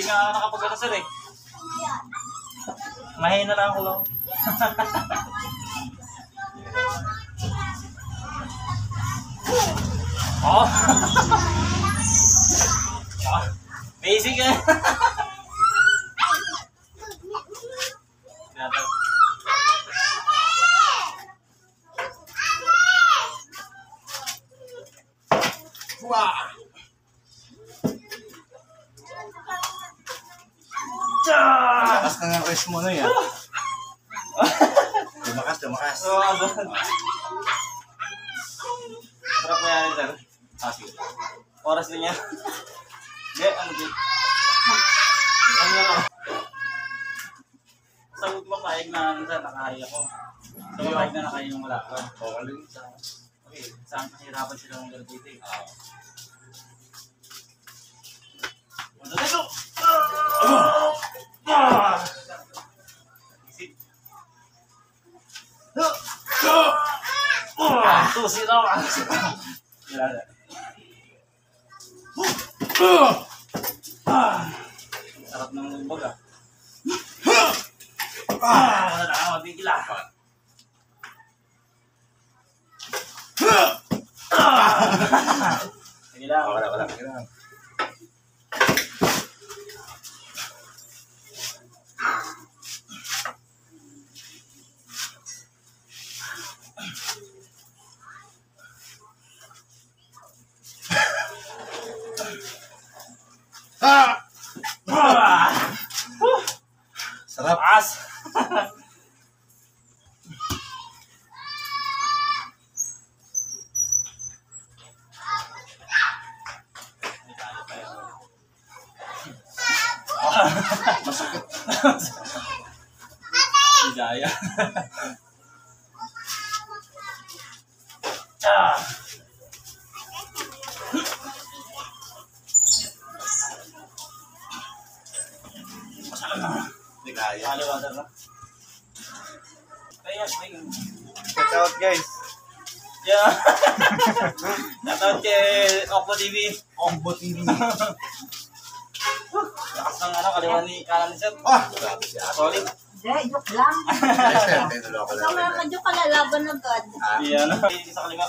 nga nakapag-ano sir eh. Mahina lang ako lang. Oh. Basic eh. Wah! Lakas na ng rest mo na yan. Tumakas. Sarap na yan, sir. Sige. Oras din yan. Hindi, ano din. Ano na lang. Sa huwag mapahig na, sir, nakahay ako. Sa mapahig na nakahay yung wala ko. Okay, saan kahirapan sila ng galabitin? Let's go! Tusi daw. Sarap ng lumbog ah. Wala na ako mabigil ah. Sige lang. Wala. Sarap. As. Masakit. Hidaya. Hindi kaya. Maliwanag na. Kaya, Check out guys. yeah. Shoutout kay Oppo TV. Combo TV. Lakas ng ano, kaliwan ni kanan ni Sir. Grabe siya. Solid. Hindi, joke lang. Yes, sir. Tinulo ko Ikaw lang. mga joke ka lalaban agad. Iyan. Sa kalima.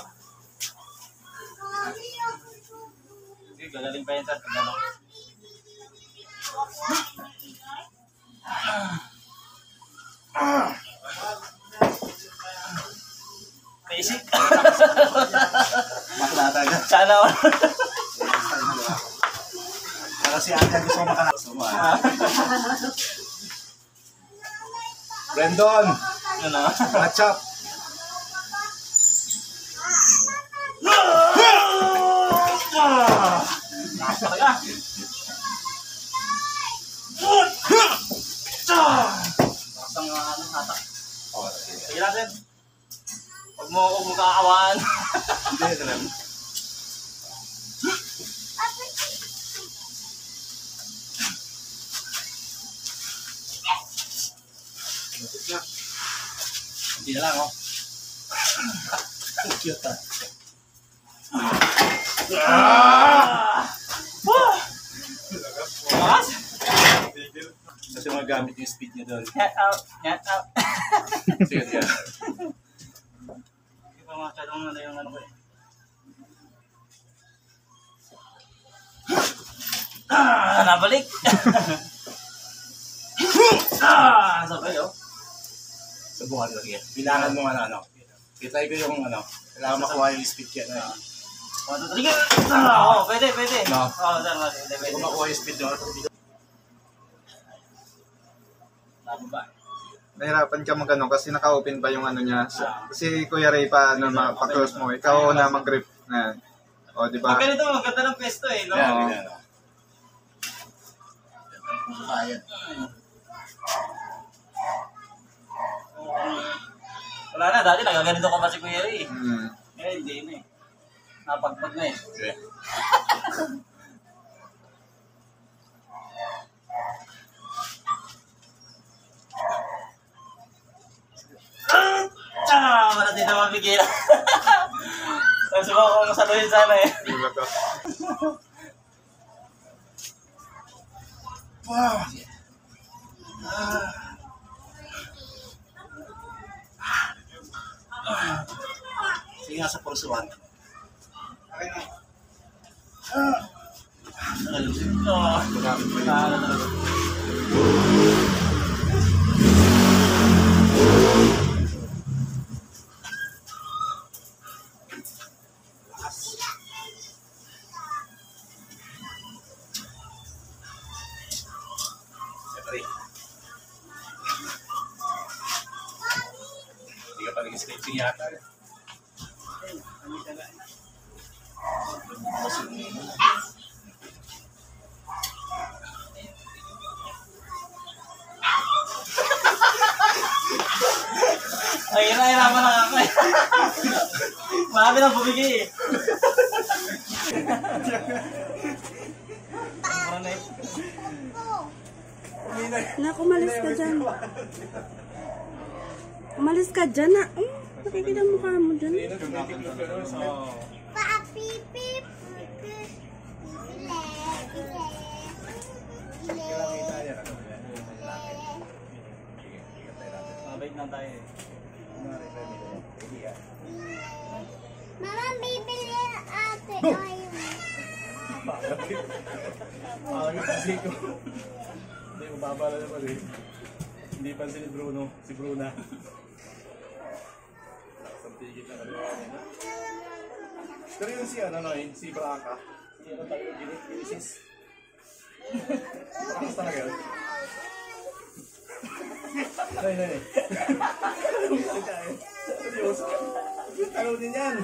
Okay, gagaling pa yan Sir. Ano? Basic. Bakla talaga. Sana all. Kasi ate gusto ko makanasama. Brandon, Yun na. watch up. Lakas talaga. Lakas ang ano, hatak. Sige natin. Huwag mo kakawaan. Hindi, ganun. Hindi na lang, oh. Ang cute ah. Lakas. Kasi magamit yung speed niya doon. Get out. Get out. Sige, sige. Hindi pa masyadong na yung ano ko eh. Nabalik. Sabay, oh. Subukan lang yan. Bilangan mo ano. Kitay ko yung ano. Kailangan makuha yung speed yan. 1, 2, 3, go! Oo, pwede. No. Oo, sir, pwede. Kung makuha yung speed doon. Tama ba? Nahirapan ka mag-ano kasi naka-open pa yung ano niya. Kasi Kuya Ray pa ano, pa-close mo. Ikaw na mag-grip na. O, di ba? Pag ganito, maganda ng pesto eh, no? Yan, yan. Ayan. Wala na, dati nagaganito ka pa si Kuya Ray. Hmm. Hindi na eh. Napagpag na eh. Okay. Wala din naman bigila. Subukan ko saluhin sana eh. Sige nga sa pulsuan. Okay na. Siyempre. Hindi ka pa nag-stretching yata. Ay, hirapan lang ako eh. Marami nang bumigay eh. Parang na Nak, umalis ka dyan. Umalis ka dyan, na. Nakikita ang mukha mo dyan. mabait lang tayo eh. Mama, bibili ate tayo. Kasi ko. Hindi, mababala naman eh. Hindi pa si Bruno, si Bruna. Santigit na kaliwa niya. Pero yun si ano no, si Braca. Si ano tayo, Genesis. Braca talaga yun. Nay. Seryoso. Talo din yan.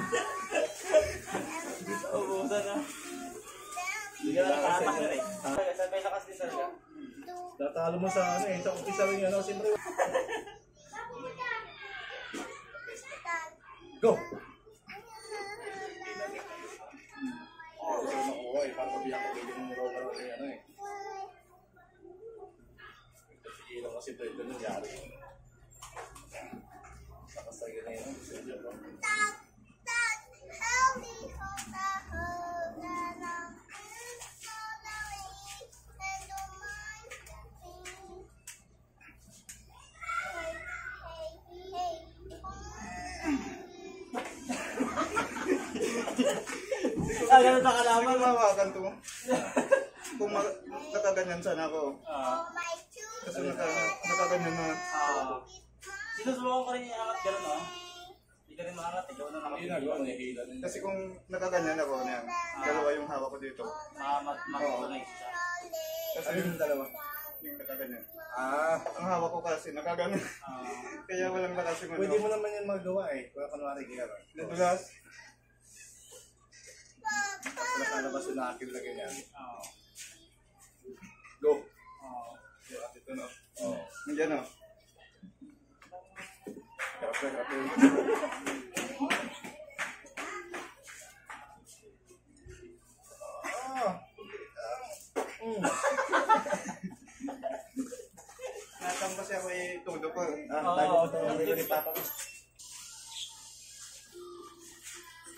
Ubusan na. Hindi ka lang nakakas na rin. Sabay lakas din talaga. Tatalo mo sa ano eh, sa umpisa rin ano, siyempre. Go! Gusto makuha eh, para pabiyak ko kayo yung roller o ano eh. Sige lang kasi pwede nangyari. Nakasagay na yun, gusto nyo ba? Ganun na kalaman. Mawakan to. Kung nakaganyan sana ako. Kasi nakaganyan na. Sinusubukan ko rin iangat gano'n no? Hindi ka rin maangat, ikaw na Hindi na, gawa na hila na. Kasi kung nakaganyan ako na yan, dalawa yung hawak ko dito. Makakunay siya. Kasi yung dalawa, yung nakaganyan. Ang hawak ko kasi nakaganyan. Kaya walang lakas yung Pwede mo naman yan magawa eh. Kung kunwari kaya. Nadulas. Nakalabas yung nakakil na ganyan. Go! Ito no. Nandiyan no. Kape. Natang kasi ako tulo ko. Tayo ito ang rito ni Papa.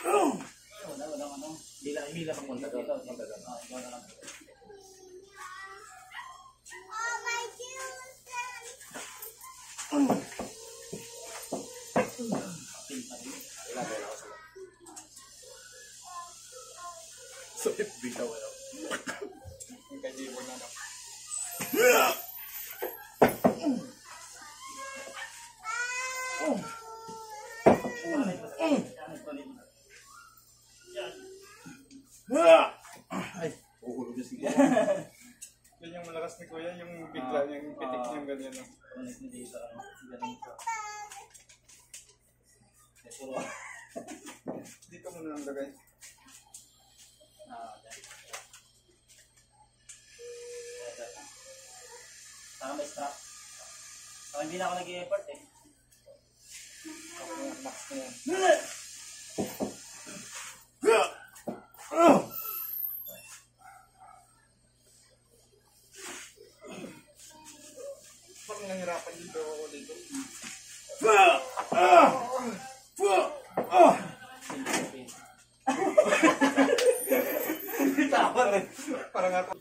Wala. Hila ka punta doon. Punta doon. So, bitaw ano. Yung kajibo na no. Ay, uhulog na siya. Yan yung malakas ni Kuya, yung bigla niyang pitik niyang ganyan no. Connect ni dito. Ganun siya. Dito mo na lang lagay. Saka may strap. Saka hindi na ako nag-i-effort eh. Max na yan. Pag nahirapan dito ako dito. Tawan eh. Parang ako.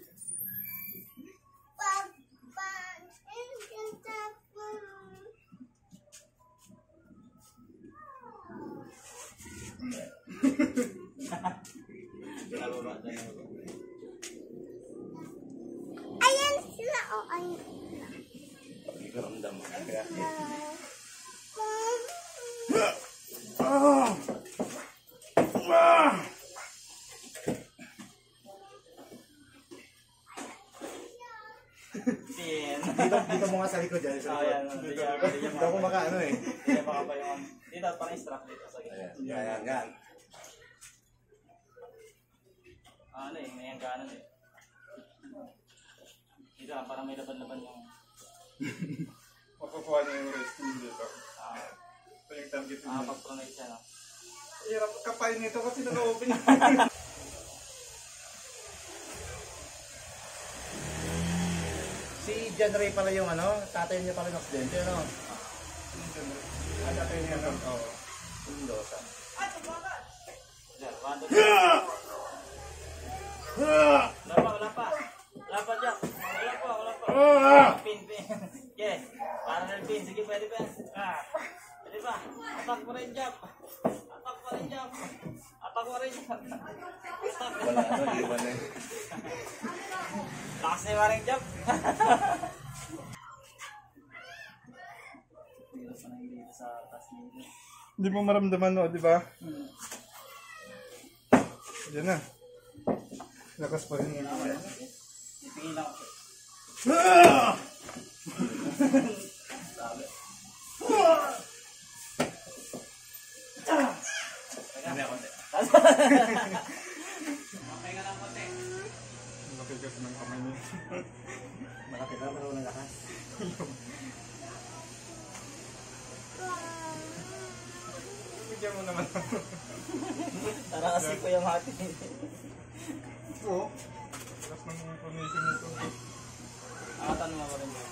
Nababa dyan. Ayan sila. Oh, ayan. Ramdam mo. Pin. Dito mo nga sa likod dyan. Oh, yan. Dito ako makaano eh. Hindi baka pa yung... Dito, parang strap dito sa gitna. Yan. Ano eh, may hangganan eh. Dito, parang may laban-laban yung... Makukuha niya yung resting dito. Ito yung target niya. pag-pronate siya, no? Hirap kapain nito kasi naka-open. Si John Ray pala yung ano, tatay niya pala ng aksidente, ano? Tatay niya ng, Mendoza. Diyan, wala pa. Wala pa, Jack. Wala pa. Pin. Yeah, parang ng pin. Sige, pwede pa. Pwede pa. Atak mo rin, Jack. Wala na, iwan na. Lakas na yung maring Jack. Hindi mo maramdaman, no, di ba? Diyan na. Lakas pa rin yung kamay. Ipingin lang ako. Makigas ng kamay niya. Malaki na, pero walang lakas. Bigyan mo naman. Tara kasi ko yung hati. Oo. Lakas ng information nito. Angatan mo rin yun.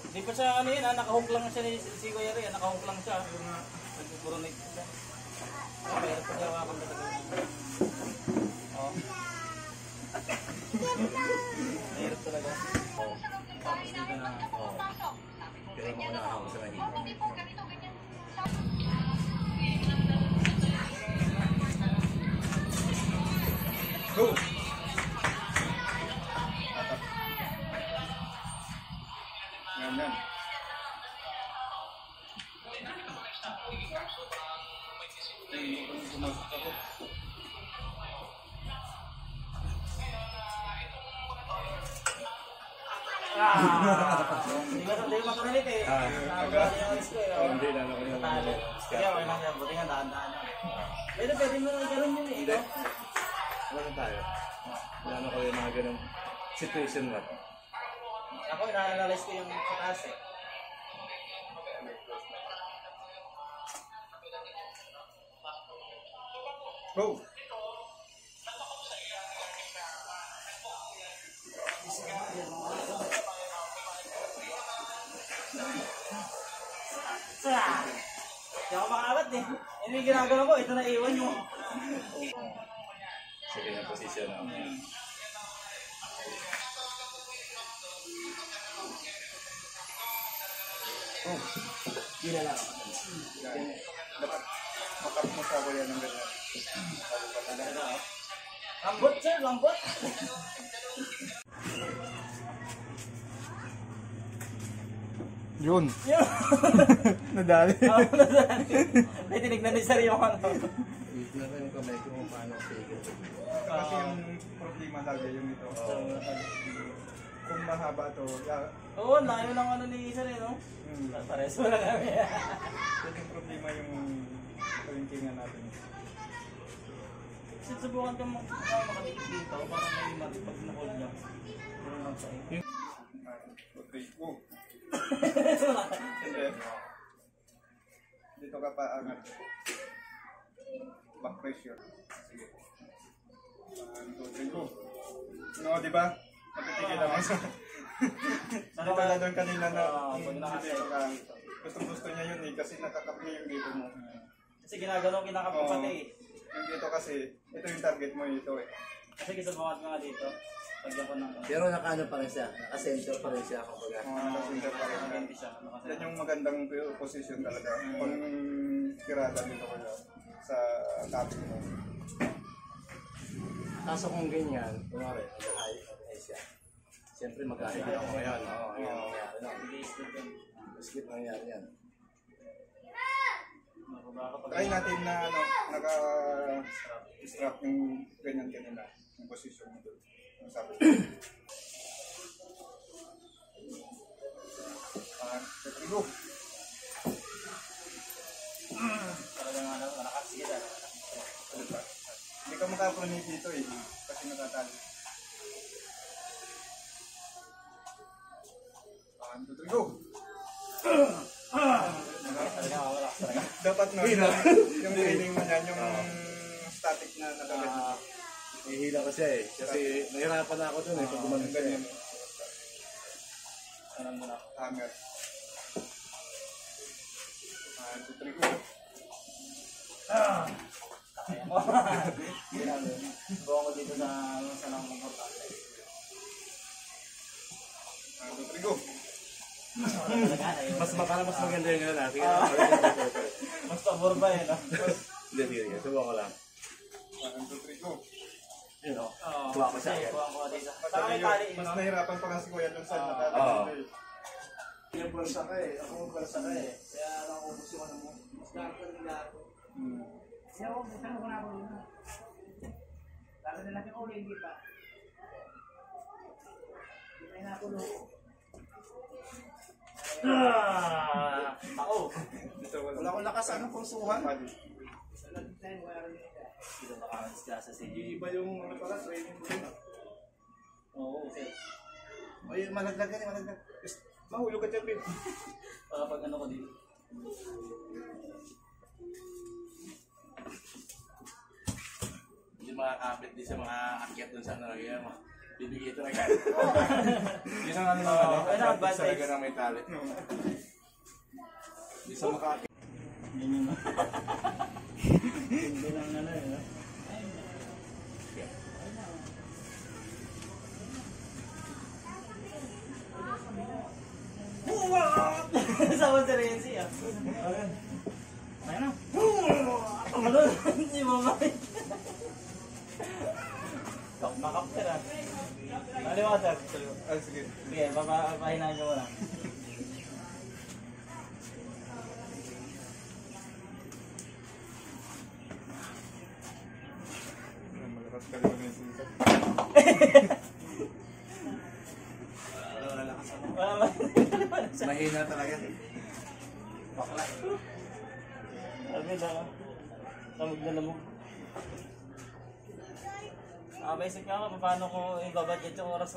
Hindi pa siya ano yun, nakahook lang siya si Kuya Ray, nakahook lang siya. Nagpupuronate siya. Pero pa siya wakang talaga. Oo. Mahirap talaga. Tapos dito na. Pero mo na ako sa Manila. Go! Yan. Hindi makarinig eh. Nakabali yung risk ko eh. Hindi na ako yung Talo. Sige, okay lang yan. Buti nga daan-daan. Pwede mo na gano'n yun eh. Wala na tayo. Wala na ko yung mga ganong situation ba? Ako, na-analyze ko yung sa taas eh. Go! Hindi ako makalat eh. Hindi yung ginagano ko, ito na iwan yung... Sa kanyang posisyon ako. Hindi na lang. Dapat makap mo sa kuya ng ganyan. Lambot sir, lambot. Yun. Nadali. May tinignan ni sir yung ano. Wait na rin yung kamay ko kung paano figure. Kasi yung problema lagi yung ito. Kung mahaba to, Oo, layo ng ano ni sir eh, no? Pares mo lang kami. yung problema yung kalintingan natin. Susubukan ka makadikit dito para may matipag na hold niya. Pero lang sa iyo. Okay. Oh. Hindi. Dito ka pa angat. Back pressure. Sige. 1, 2, 3, go. No, di ba? Napitigil ako sa... Hindi ka na doon kanina na... Gusto niya yun eh, kasi nakakap niya yung dito mo. Kasi ginagano kinakap ko pati eh. Yung dito kasi, ito yung target mo ito eh. Kasi subukan ka nga dito. Lagyan ko ng Pero nakaano pa rin siya, naka-center pa rin siya kumbaga. Nakasinter pa rin. hindi siya. Yan yung magandang position talaga. Pang tirada dito ko sa tabi mo. Kaso kung ganyan, kunwari, mag-high siya. Siyempre mag-high ako ngayon. Oo, ngayon nangyari na. Hindi slip yun. Skip nangyari yan. Mababa ka pag Try natin na ano, naka-strap yung ganyan kanina. Yung position mo doon. Yung sabi ko. Go! talagang ano, nakasira. Hindi ka makapronig dito eh. Kasi nakatali. 1, 2, 3, go! Talaga wala talaga. Dapat no, yung training mo niyan, yung static na nakaganyan. Hihila ko siya eh. Kasi nahirapan na ako dun eh. Pag gumanon siya eh. Ganyan. Ano mo na. Hammer. 1, 2, 3, go! Buwan ko dito sa nang importante. 1, 2, 3, go! Mas mas maganda yung gano'n natin. Mas pabor ba yun? Hindi, sige. Subukan ko lang. 1, 2, 3, go! Yun o. Oo. Kuha ko siya. Kuha ko dito. Sabi Parang nyo, tali. mas nahirapan pa kasi kuya dun sa Oo. nakatali. Yung bulsa ka eh. Ako yung bulsa ka eh. Kaya nakubos yung ano mo. Mas nakakal nila ako. Ako. Dito Wala akong lakas. Anong pulsuhan? Dito nakakasya sa CG. Iba yung ano pala, training mo. Oo, sir. O yun, malaglag yan eh. Malaglag. Mahulog ka dyan, babe. Pag ano ko dito. Hindi makakapit din sa mga akyat dun sa ano. Kaya bibigay ito na agad. Yun ang ano naman. Ano ang advantage? Talaga na may tali. Hindi sa makakapit. Yun yun. Hindi lang ano yun. Sama si Renzi ah. Ayun na. Ano? Hindi mo may. Makap ka na. Naliwatag. Ah, sige. Sige, papahinaan nyo muna. Malakas ka rin yung sikat. Wala ba? Mahina talaga. Bakla. Sabi na. Lamog na lamog. Basic nga ako, paano ko ibabudget yung oras